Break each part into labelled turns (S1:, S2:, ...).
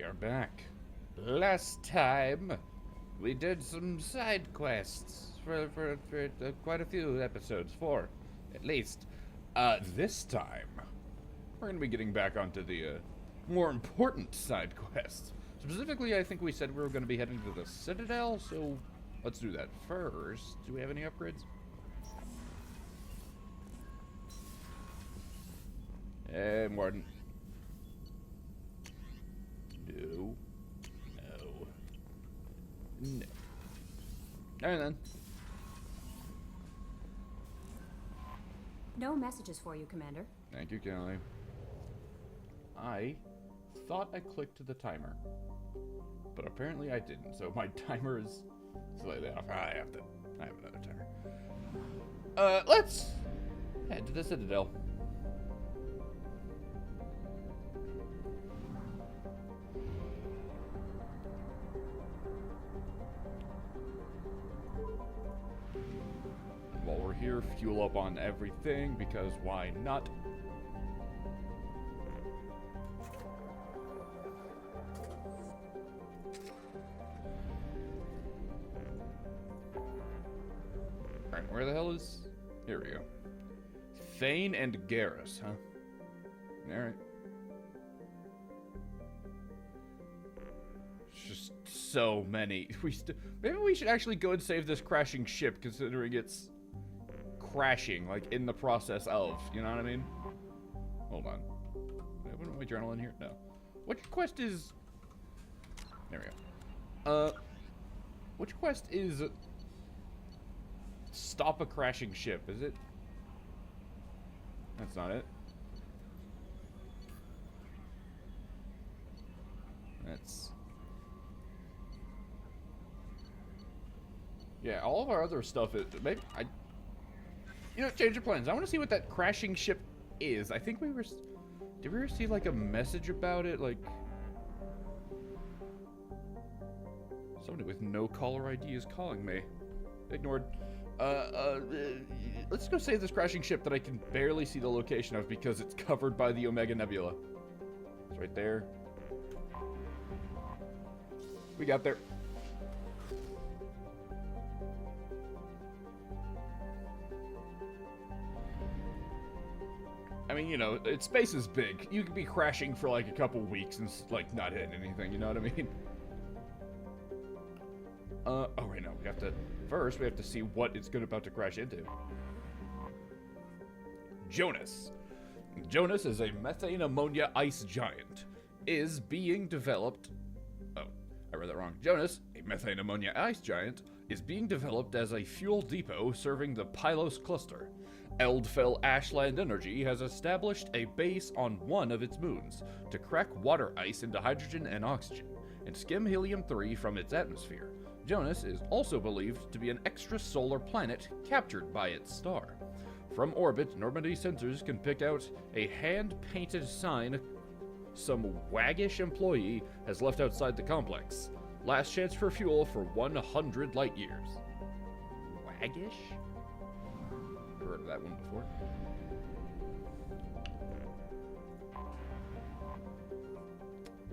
S1: are back. Last time, we did some side quests for quite a few episodes, 4 at least. This time, we're going to be getting back onto the more important side quests. Specifically, I think we said we were going to be heading to the Citadel, so let's do that first. Do we have any upgrades? Hey, Martin. No. No. No. Alright then.
S2: No messages for you, Commander.
S1: Thank you, Kelly. I thought I clicked the timer, but apparently I didn't, so my timer is slightly off. I have another timer. Let's head to the Citadel. While we're here, fuel up on everything, because why not? Alright, where the hell is... Here we go. Thane and Garrus, huh? Alright. Just so many. Maybe we should actually go and save this crashing ship, considering it's crashing, like, in the process of, you know what I mean? Hold on. Did I open my journal in here? No. Which quest is... There we go. Which quest is... Stop a crashing ship, is it? That's not it. That's... Yeah, all of our other stuff is... Maybe... You know, change your plans. I want to see what that crashing ship is. I think we were... Did we receive, like, a message about it? Like... Somebody with no caller ID is calling me. Ignored. Let's go save this crashing ship that I can barely see the location of because it's covered by the Omega Nebula. It's right there. We got there. I mean, you know, space is big. You could be crashing for like a couple weeks and like not hitting anything, you know what I mean? Oh wait, no, we have to see what it's about to crash into. Jonas. Jonas is a methane ammonia ice giant. Is being developed... Oh, I read that wrong. Jonas, a methane ammonia ice giant, is being developed as a fuel depot serving the Pylos cluster. Eldfell Ashland Energy has established a base on one of its moons to crack water ice into hydrogen and oxygen and skim helium-3 from its atmosphere. Jonas is also believed to be an extrasolar planet captured by its star. From orbit, Normandy sensors can pick out a hand-painted sign some waggish employee has left outside the complex. Last chance for fuel for 100 light years. Waggish? Heard of that one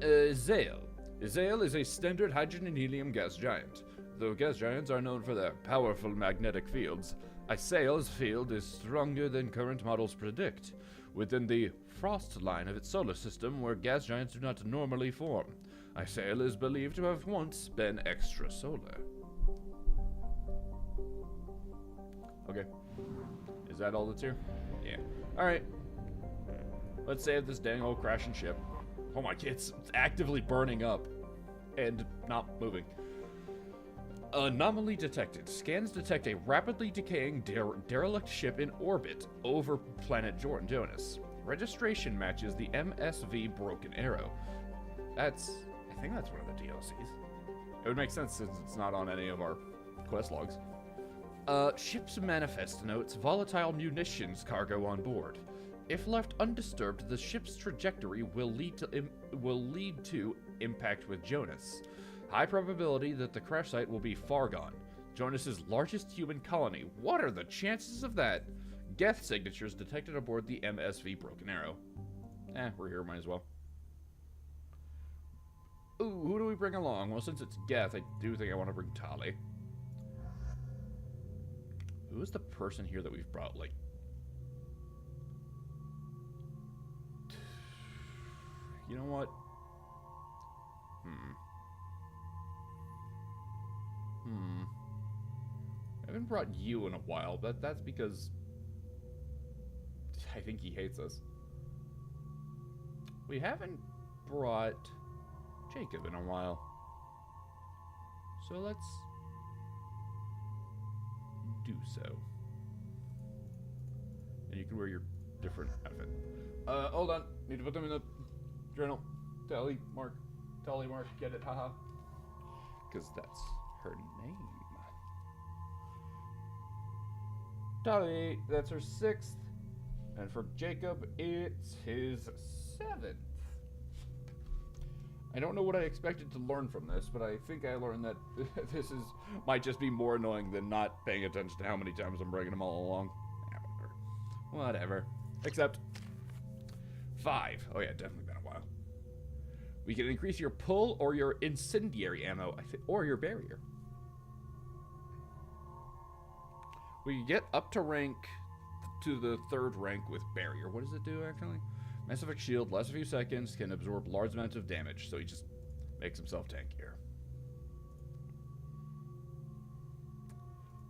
S1: before. Zale. Zale is a standard hydrogen and helium gas giant. Though gas giants are known for their powerful magnetic fields, Zale's field is stronger than current models predict, within the frost line of its solar system where gas giants do not normally form. Zale is believed to have once been extrasolar. Okay. Is that all that's here? Yeah. Alright. Let's save this dang old crashing ship. Oh my, it's actively burning up. And not moving. Anomaly detected. Scans detect a rapidly decaying derelict ship in orbit over planet Jonas. Registration matches the MSV Broken Arrow. I think that's one of the DLCs. It would make sense since it's not on any of our quest logs. Ship's manifest notes volatile munitions cargo on board. If left undisturbed, the ship's trajectory will lead to impact with Jonas. High probability that the crash site will be Fargon, Jonas's largest human colony. What are the chances of that? Geth signatures detected aboard the MSV Broken Arrow. We're here, might as well. Ooh, who do we bring along? Well, since it's Geth, I do think I want to bring Tali. Who is the person here that we've brought, like... You know what? I haven't brought you in a while, but that's because... I think he hates us. We haven't brought Jacob in a while. So let's do so. And you can wear your different outfit. Hold on. Need to put them in the journal. Tali Mark, get it, haha. Because that's her name. Tali, that's her 6th. And for Jacob, it's his 7th. I don't know what I expected to learn from this, but I think I learned that this might just be more annoying than not paying attention to how many times I'm bringing them all along. Whatever. Except 5. Oh yeah, definitely been a while. We can increase your pull or your incendiary ammo, or your barrier. We can get up to the 3rd rank with barrier. What does it do actually? Massive shield lasts a few seconds, can absorb large amounts of damage, so he just makes himself tankier.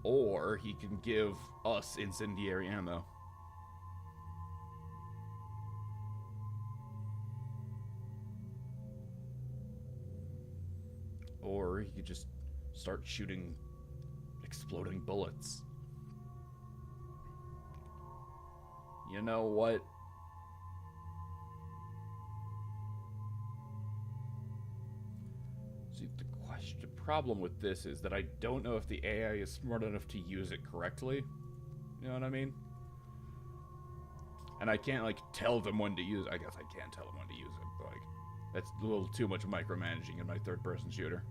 S1: Or he can give us incendiary ammo. Or he could just start shooting exploding bullets. You know what? See, the problem with this is that I don't know if the AI is smart enough to use it correctly. You know what I mean? And I can't, like, tell them when to use it. I guess I can tell them when to use it, but, like, that's a little too much micromanaging in my 3rd-person shooter.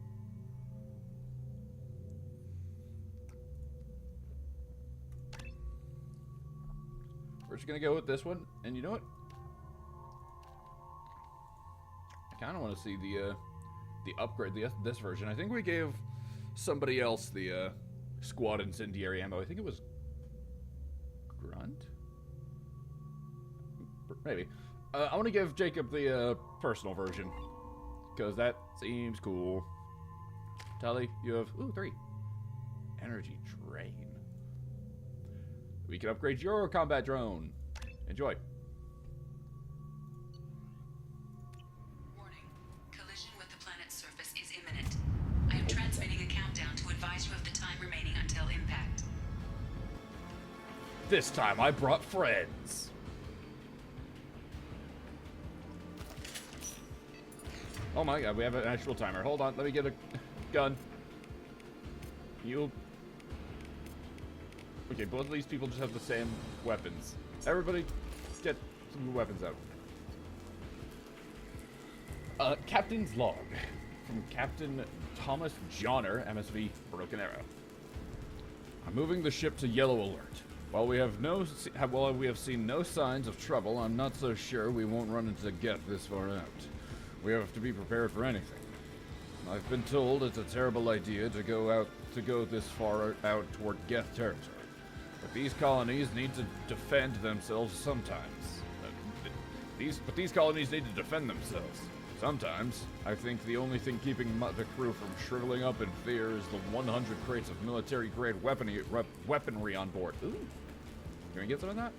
S1: We're just gonna go with this one, and you know what? I kind of want to see the upgrade, this version. I think we gave somebody else the squad incendiary ammo. I think it was Grunt? Maybe. I want to give Jacob the personal version, because that seems cool. Tali, you have, 3. Energy drain. We can upgrade your combat drone. Enjoy.
S2: Warning. Collision with the planet's surface is imminent. I am transmitting a countdown to advise you of the time remaining until impact.
S1: This time I brought friends. Oh my god, we have an actual timer. Hold on, let me get a gun. Okay, both of these people just have the same weapons. Everybody, get some weapons out. Captain's log from Captain Thomas Johnner, MSV Broken Arrow. I'm moving the ship to yellow alert. While we have seen no signs of trouble, I'm not so sure we won't run into Geth this far out. We have to be prepared for anything. I've been told it's a terrible idea to go this far out toward Geth territory. But these colonies need to defend themselves sometimes. These colonies need to defend themselves. Sometimes, I think the only thing keeping the crew from shriveling up in fear is the 100 crates of military-grade weaponry on board. Ooh. Can we get some of that?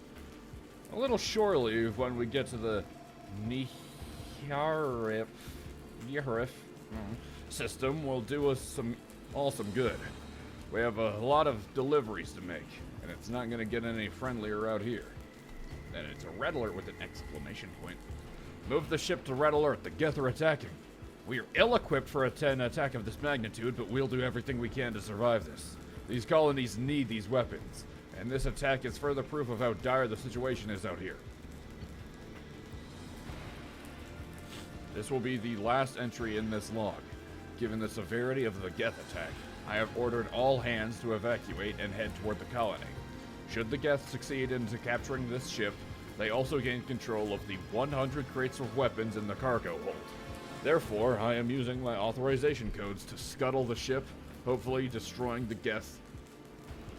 S1: A little surely when we get to the Niharif system will do us some good. We have a lot of deliveries to make, and it's not going to get any friendlier out here. Then it's a red alert with an exclamation point. Move the ship to red alert. The Geth are attacking. We are ill-equipped for an attack of this magnitude, but we'll do everything we can to survive this. These colonies need these weapons, and this attack is further proof of how dire the situation is out here. This will be the last entry in this log. Given the severity of the Geth attack, I have ordered all hands to evacuate and head toward the colony. Should the Geth succeed in capturing this ship, they also gain control of the 100 crates of weapons in the cargo hold. Therefore, I am using my authorization codes to scuttle the ship, hopefully destroying the guests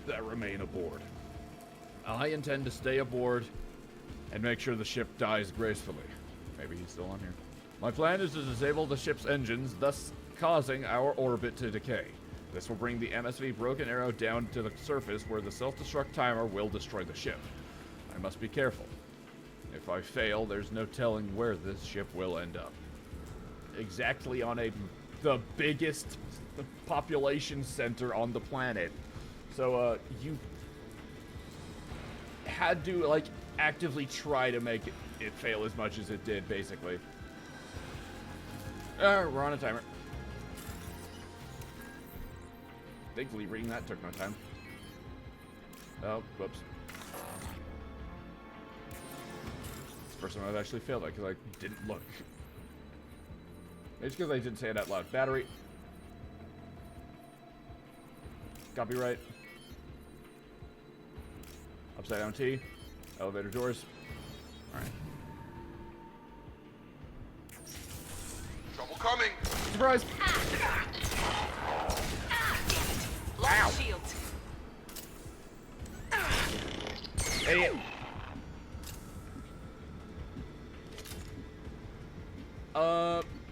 S1: that remain aboard. I intend to stay aboard and make sure the ship dies gracefully. Maybe he's still on here. My plan is to disable the ship's engines, thus causing our orbit to decay. This will bring the MSV Broken Arrow down to the surface where the self-destruct timer will destroy the ship. I must be careful. If I fail, there's no telling where this ship will end up. Exactly on the biggest population center on the planet. So, you had to, like, actively try to make it fail as much as it did, basically. We're on a timer. Thankfully, reading that took no time. Oh, whoops. It's the first time I've actually failed that because I didn't look. It's because I didn't say it out loud. Battery. Copyright. Upside down T. Elevator doors. Alright.
S3: Trouble coming.
S1: Surprise!
S2: Launch shield.
S1: Idiot.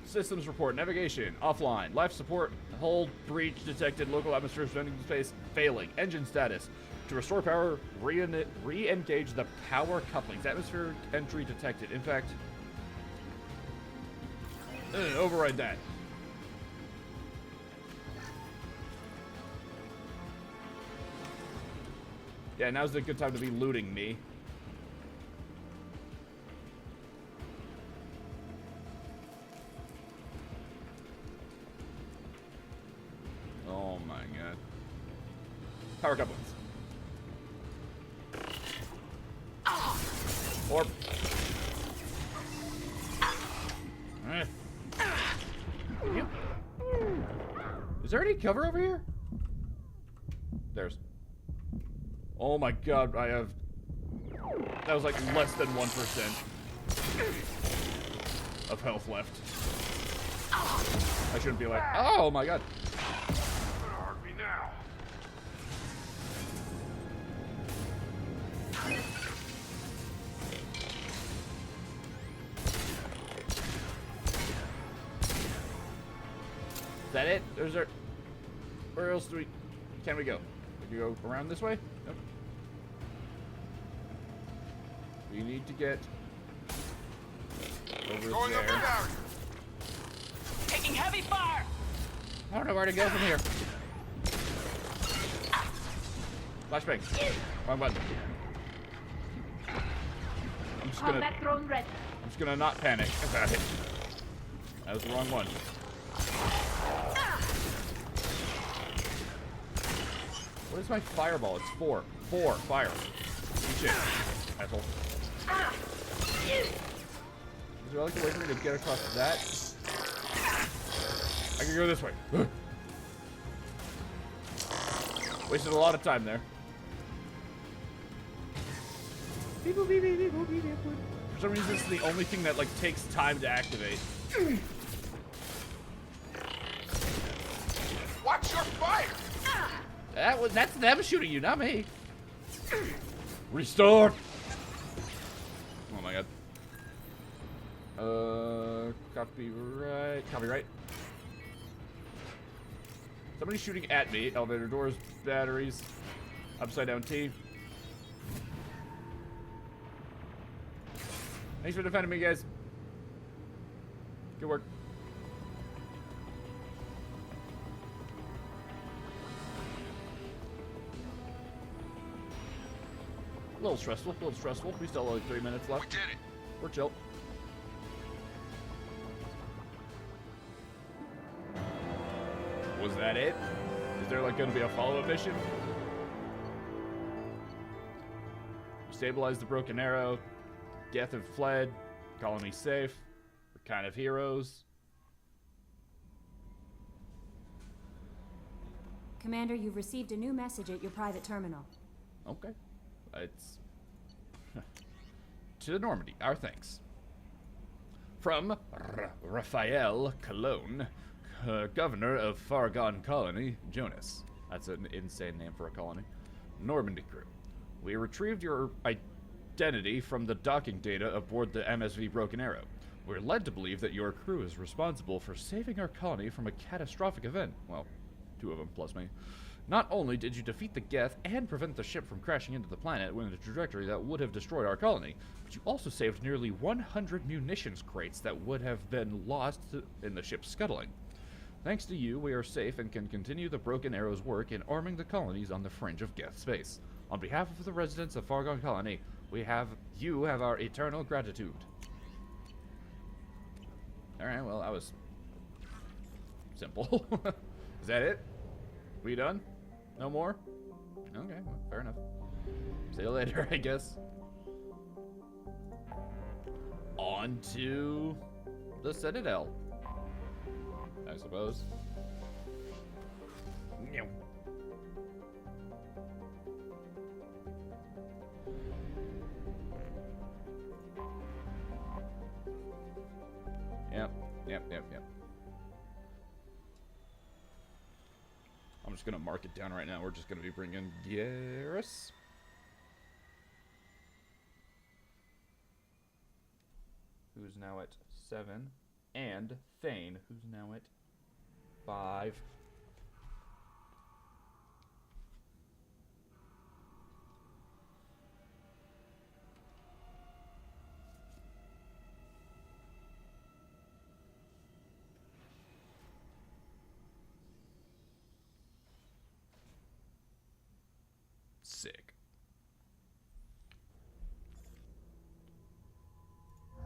S1: Systems report. Navigation. Offline. Life support. Hull breach detected. Local atmosphere surrounding space failing. Engine status. To restore power, re-engage the power couplings. Atmosphere entry detected. In fact, override that. Yeah, now's a good time to be looting me. Oh my god. Power couplings. Orb. Is there any cover over here? There's. Oh my god, I have... That was like less than 1% of health left. I shouldn't be like, oh my god.
S3: Hurt me now.
S1: Is that it? There's our... Where else do we... Can we go? We can go around this way? Nope. We need to get over
S3: Going up the
S1: there.
S3: barrier.
S2: Taking heavy fire.
S1: I don't know where to go from here. Flashbang. Wrong button. I'm just gonna...
S4: Combat drone ready.
S1: I'm just gonna not panic about it. That was the wrong one. What is my fireball? It's 4. 4. Fire. Eat shit. Asshole. Is there like a way for me to get across that? I can go this way. Wasted a lot of time there. For some reason, this is the only thing that like takes time to activate.
S3: Watch your fire.
S1: That's them shooting you, not me. Restart. Oh my god. Copyright. Somebody's shooting at me. Elevator doors, batteries, upside down T. Thanks for defending me, guys. Good work. A little stressful. We still have like 3 minutes
S3: We
S1: left.
S3: did it.
S1: We're chill. Was that it? Is there like gonna be a follow-up mission? Stabilize the Broken Arrow. Geth have fled. Colony safe. We're kind of heroes.
S5: Commander, you've received a new message at your private terminal.
S1: Okay. It's... to Normandy. Our thanks. From Raphael Cologne, governor of Fargon Colony, Jonas. That's an insane name for a colony. Normandy crew. We retrieved your identity from the docking data aboard the MSV Broken Arrow. We're led to believe that your crew is responsible for saving our colony from a catastrophic event. Well, 2 of them plus me. Not only did you defeat the Geth and prevent the ship from crashing into the planet in a trajectory that would have destroyed our colony, but you also saved nearly 100 munitions crates that would have been lost in the ship's scuttling. Thanks to you, we are safe and can continue the Broken Arrow's work in arming the colonies on the fringe of Geth space. On behalf of the residents of Fargon Colony, you have our eternal gratitude. Alright, well, that was simple. Is that it? We done? No more? Okay, well, fair enough. See you later, I guess. On to the Citadel, I suppose. Yep, yep. I'm just gonna mark it down right now. We're just gonna be bringing Garrus. Who's now at 7. And Thane, who's now at 5. Sick.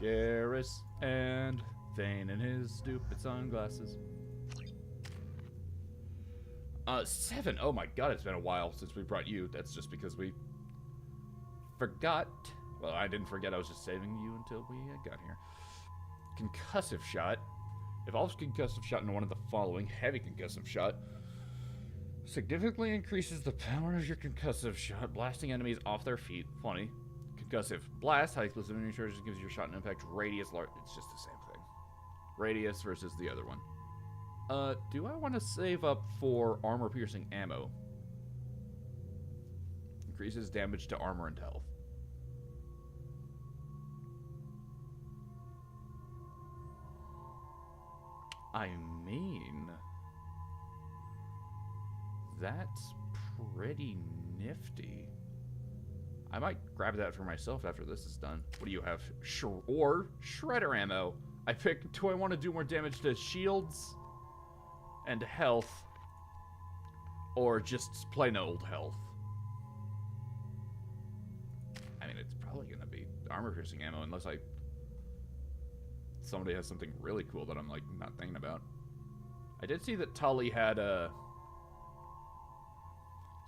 S1: Garrus and Thane in his stupid sunglasses. 7. Oh my god, it's been a while since we brought you. That's just because we forgot. Well, I didn't forget. I was just saving you until we got here. Concussive shot. Evolves concussive shot into one of the following. Heavy concussive shot. Significantly increases the power of your concussive shot, blasting enemies off their feet. Funny. Concussive blast, high explosive energy charges, gives your shot an impact radius large. It's just the same thing. Radius versus the other one. Do I want to save up for armor piercing ammo? Increases damage to armor and health. I mean, that's pretty nifty. I might grab that for myself after this is done. What do you have? Or shredder ammo. I pick, do I want to do more damage to shields and health, or just plain old health? I mean, it's probably going to be armor piercing ammo unless somebody has something really cool that I'm like not thinking about. I did see that Tully had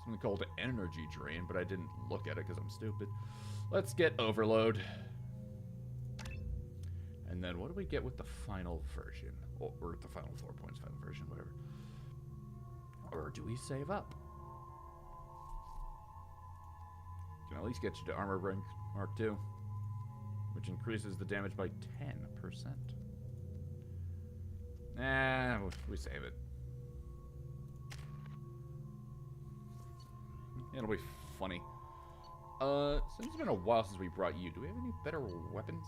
S1: something called energy drain, but I didn't look at it because I'm stupid. Let's get overload. And then what do we get with the final version? Or the final 4 points, final version, whatever. Or do we save up? Can at least get you to armor rank Mark 2, which increases the damage by 10%. Nah, we save it. It'll be funny. Since it's been a while since we brought you, do we have any better weapons?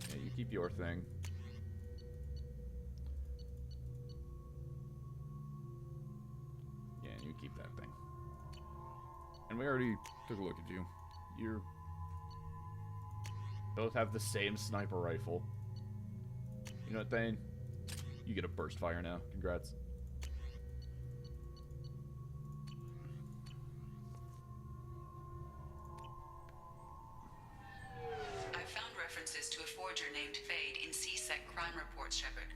S1: Yeah, you keep your thing. Yeah, you keep that thing. And we already took a look at you. You both have the same sniper rifle. You know what, Thane? You get a burst fire now. Congrats.
S2: I found references to a forger named Fade in CSEC crime reports, Shepard.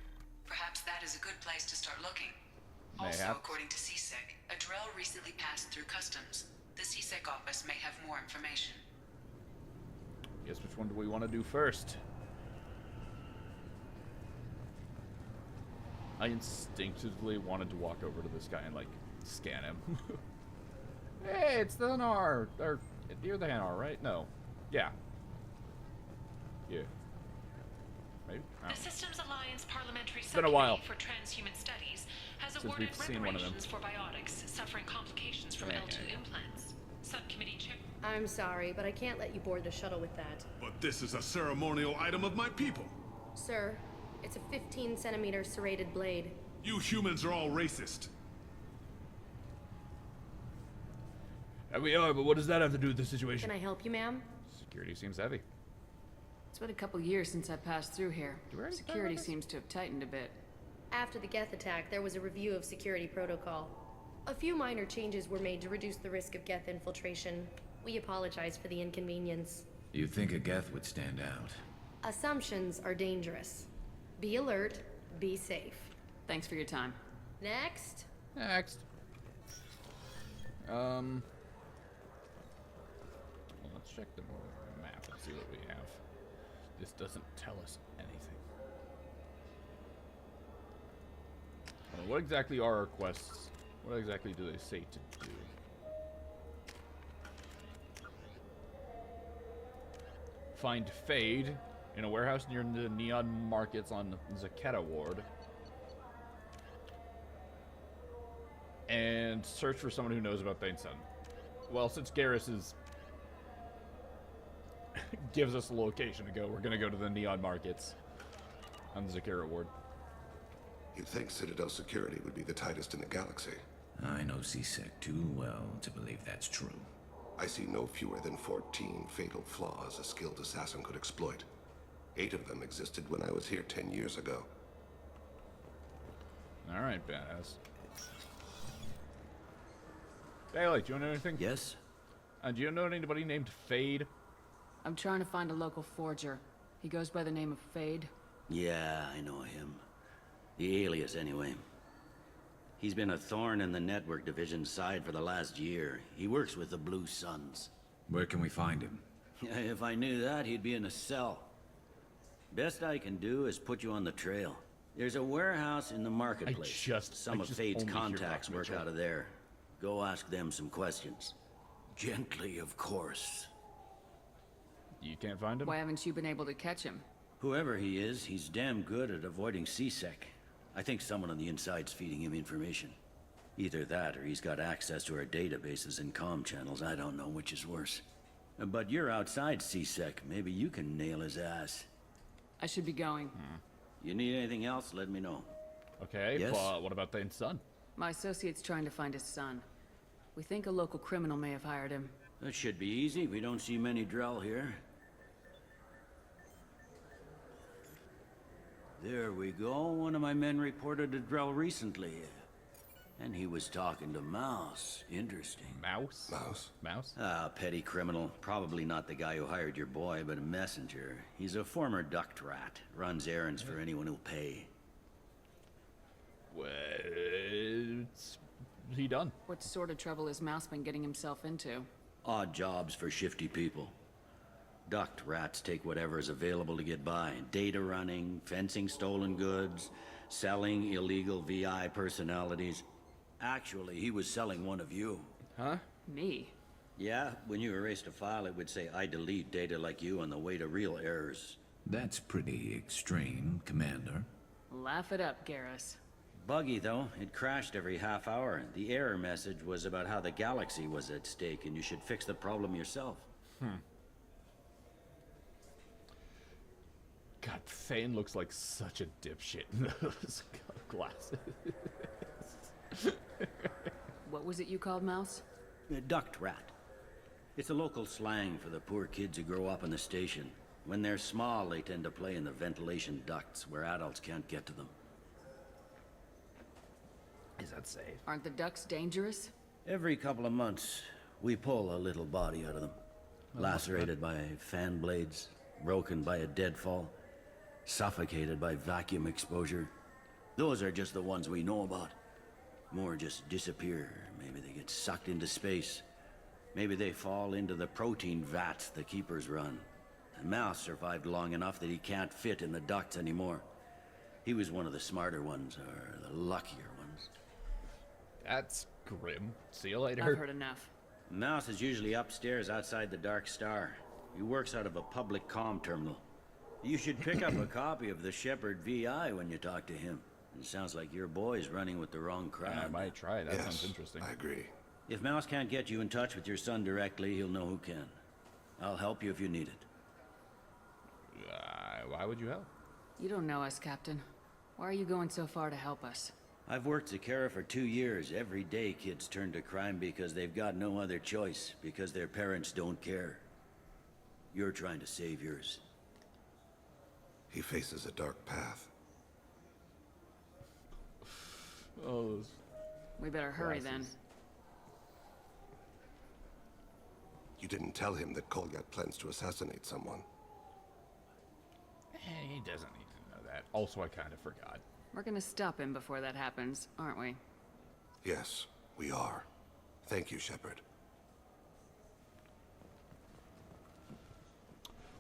S2: Perhaps that is a good place to start looking. Also,
S1: Mayhap.
S2: according to CSEC, a Drell recently passed through customs. The CSEC office may have more information.
S1: Guess which one do we want to do first? I instinctively wanted to walk over to this guy and, like, scan him. Hey, it's the Hanar! Or, you're the Hanar, right? No. Yeah. Yeah. Maybe? I
S4: The
S1: don't know.
S4: Systems Alliance Parliamentary
S1: been a while
S4: Subcommittee for Transhuman Studies has
S1: since
S4: awarded
S1: we've seen one of them.
S4: reparations for biotics suffering complications from
S1: Yeah,
S4: L2
S1: yeah.
S4: implants. Subcommittee chair.
S6: I'm sorry, but I can't let you board the shuttle with that.
S3: But this is a ceremonial item of my people.
S6: Sir, it's a 15-centimeter serrated blade.
S3: You humans are all racist.
S1: We are, but what does that have to do with the situation?
S6: Can I help you, ma'am?
S1: Security seems heavy.
S7: It's been a couple years since I passed through here.
S1: we already
S7: Security
S1: talk about
S7: seems to have tightened a bit.
S6: After the Geth attack, there was a review of security protocol. A few minor changes were made to reduce the risk of Geth infiltration. We apologize for the inconvenience.
S8: You think a Geth would stand out?
S6: Assumptions are dangerous. Be alert, be safe.
S7: Thanks for your time.
S6: Next.
S1: Next. Well, let's check the map and see what we have. This doesn't tell us anything. What exactly are our quests? What exactly do they say to do? Find Fade in a warehouse near the Neon Markets on Zaketa Ward. And search for someone who knows about Thane Sun. Well, since Garrus is gives us a location to go, we're gonna go to the Neon Markets on the Zakera Ward.
S9: You'd think Citadel security would be the tightest in the galaxy.
S8: I know CSEC too well to believe that's true.
S9: I see no fewer than 14 fatal flaws a skilled assassin could exploit. 8 of them existed when I was here 10 years ago.
S1: Alright, badass. Bailey, do you know anything?
S10: Yes?
S1: Do you know anybody named Fade?
S7: I'm trying to find a local forger. He goes by the name of Fade.
S10: Yeah, I know him. The alias, anyway. He's been a thorn in the network division's side for the last year. He works with the Blue Suns.
S8: Where can we find him?
S10: If I knew that, he'd be in a cell. Best I can do is put you on the trail. There's a warehouse in the marketplace. Some of Fade's
S1: only hear
S10: contacts
S1: Dr.
S10: work
S1: Mitchell.
S10: out of there. Go ask them some questions. Gently, of course.
S1: You can't find him?
S7: Why haven't you been able to catch him?
S10: Whoever he is, he's damn good at avoiding CSEC. I think someone on the inside's feeding him information. Either that, or he's got access to our databases and comm channels. I don't know which is worse. But you're outside CSEC. Maybe you can nail his ass.
S7: I should be going.
S10: You need anything else, let me know.
S1: Okay,
S10: Yes?
S1: but what about Thane's son?
S7: My associate's trying to find his son. We think a local criminal may have hired him.
S10: That should be easy. We don't see many Drell here. There we go. One of my men reported a Drell recently. And he was talking to Mouse. Interesting.
S1: Mouse?
S9: Mouse?
S1: Mouse?
S10: Ah, petty criminal. Probably not the guy who hired your boy, but a messenger. He's a former duct rat. Runs errands for anyone who'll pay.
S1: What's he done?
S7: What sort of trouble has Mouse been getting himself into?
S10: Odd jobs for shifty people. Duct rats take whatever is available to get by. Data running, fencing stolen goods, selling illegal VI personalities. Actually, he was selling one of you.
S1: Huh?
S7: Me?
S10: Yeah, when you erased a file, it would say, I delete data like you on the way to real errors.
S8: That's pretty extreme, Commander.
S7: Laugh it up, Garrus.
S10: Buggy, though. It crashed every half hour. The error message was about how the galaxy was at stake, and you should fix the problem yourself.
S1: God, Thane looks like such a dipshit in those glasses.
S7: What was it you called Mouse?
S10: A duct rat. It's a local slang for the poor kids who grow up in the station. When they're small, they tend to play in the ventilation ducts where adults can't get to them.
S1: Is that safe?
S7: Aren't the ducks dangerous?
S10: Every couple of months, we pull a little body out of them. Lacerated by fan blades, broken by a deadfall, suffocated by vacuum exposure. Those are just the ones we know about. More just disappear. Maybe they get sucked into space. Maybe they fall into the protein vats the keepers run. The Mouse survived long enough that he can't fit in the ducts anymore. He was one of the smarter ones, or the luckier ones.
S1: That's grim. See you later.
S7: I've heard enough.
S10: Mouse is usually upstairs outside the Dark Star. He works out of a public comm terminal. You should pick up a copy of the Shepherd VI when you talk to him. It sounds like your boy's running with the wrong crowd.
S1: I might try. That
S9: Yes,
S1: sounds interesting.
S9: I agree.
S10: If Mouse can't get you in touch with your son directly, he'll know who can. I'll help you if you need it.
S1: Why would you help?
S7: You don't know us, Captain. Why are you going so far to help us?
S10: I've worked Zakera for 2 years. Every day kids turn to crime because they've got no other choice, because their parents don't care. You're trying to save yours.
S9: He faces a dark path.
S1: Oh,
S7: We better hurry then.
S1: glasses.
S9: You didn't tell him that Kolgat plans to assassinate someone.
S1: He doesn't need to know that. Also, I kind of forgot.
S7: We're gonna stop him before that happens, aren't we?
S9: Yes, we are. Thank you, Shepard.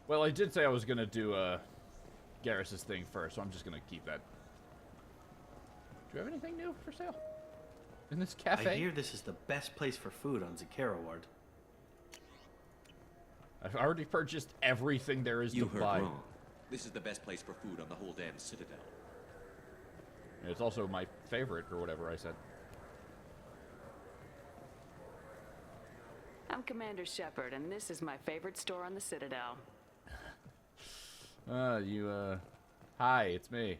S1: Well, I did say I was gonna do Garrus's thing first, so I'm just gonna keep that. Do you have anything new for sale in this cafe?
S11: I hear this is the best place for food on Zakera Ward.
S1: I've already purchased everything there is
S12: You
S1: to
S12: heard
S1: buy.
S12: wrong. This is the best place for food on the whole damn Citadel.
S1: And it's also my favorite, or whatever I said.
S7: I'm Commander Shepard, and this is my favorite store on the Citadel.
S1: Hi, it's me.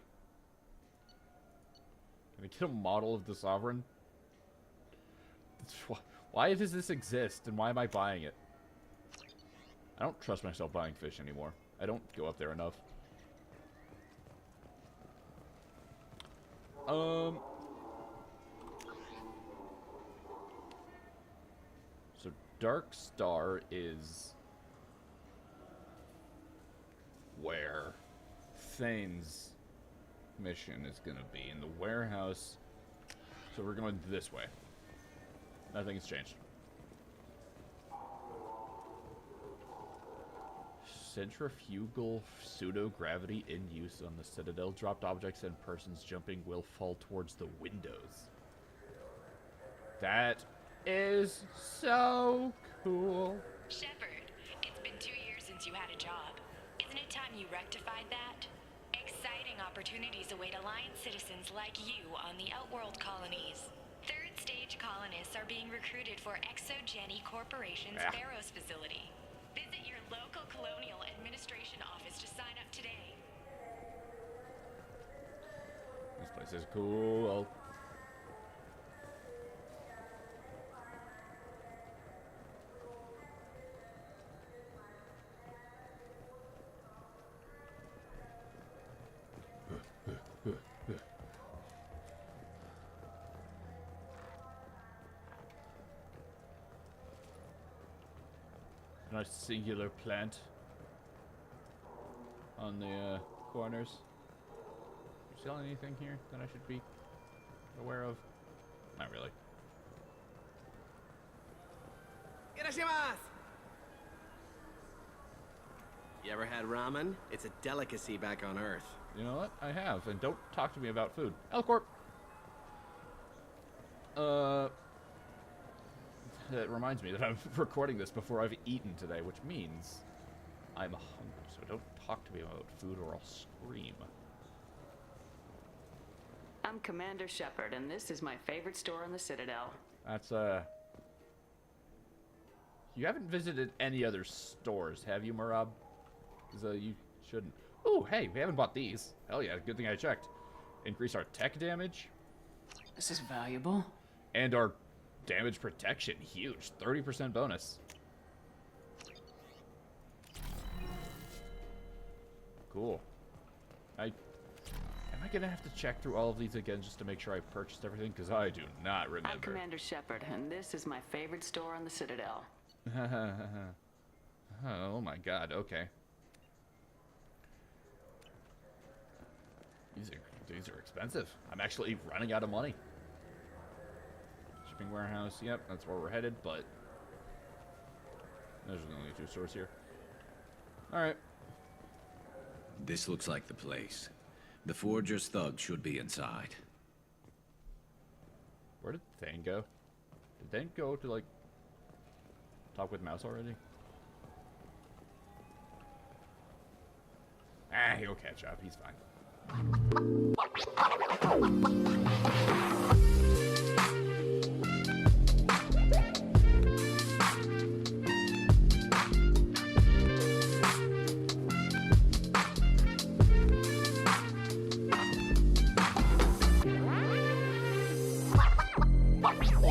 S1: Can I get a model of the Sovereign? Why does this exist, and why am I buying it? I don't trust myself buying fish anymore. I don't go up there enough. So Dark Star is where Thane's mission is gonna be, in the warehouse. So we're going this way. Nothing's changed. Centrifugal pseudo-gravity in use on the Citadel. Dropped objects and persons jumping will fall towards the windows. That is so cool.
S2: Shepard, it's been 2 years since you had a job. Isn't it time you rectified that? Exciting opportunities await Alliance citizens like you on the Outworld colonies. Third stage colonists are being recruited for ExoGeni Corporation's Barrows facility. Visit your local Colonial Administration office to sign up today.
S1: This place is cool. Nice singular plant on the corners. You selling anything here that I should be aware of? Not really.
S13: You ever had ramen? It's a delicacy back on Earth.
S1: You know what? I have, and don't talk to me about food. Elcorp! That reminds me that I'm recording this before I've eaten today, which means I'm hungry, so don't talk to me about food or I'll scream.
S7: I'm Commander Shepard, and this is my favorite store on the Citadel.
S1: That's, You haven't visited any other stores, have you, Marab? Because, you shouldn't. Ooh, hey, we haven't bought these. Hell yeah, good thing I checked. Increase our tech damage.
S7: This is valuable.
S1: And our damage protection, huge. 30% bonus. Cool. Am I gonna have to check through all of these again just to make sure I purchased everything? Because I do not remember.
S7: I'm Commander Shepard, and this is my favorite store on the Citadel.
S1: Oh my god, okay. These are expensive. I'm actually running out of money. Shipping warehouse, yep, that's where we're headed, but there's only 2 stores here. Alright.
S8: This looks like the place. The Forger's thugs should be inside.
S1: Where did Thane go? Did Thane go to, like, talk with Mouse already? he'll catch up. He's fine.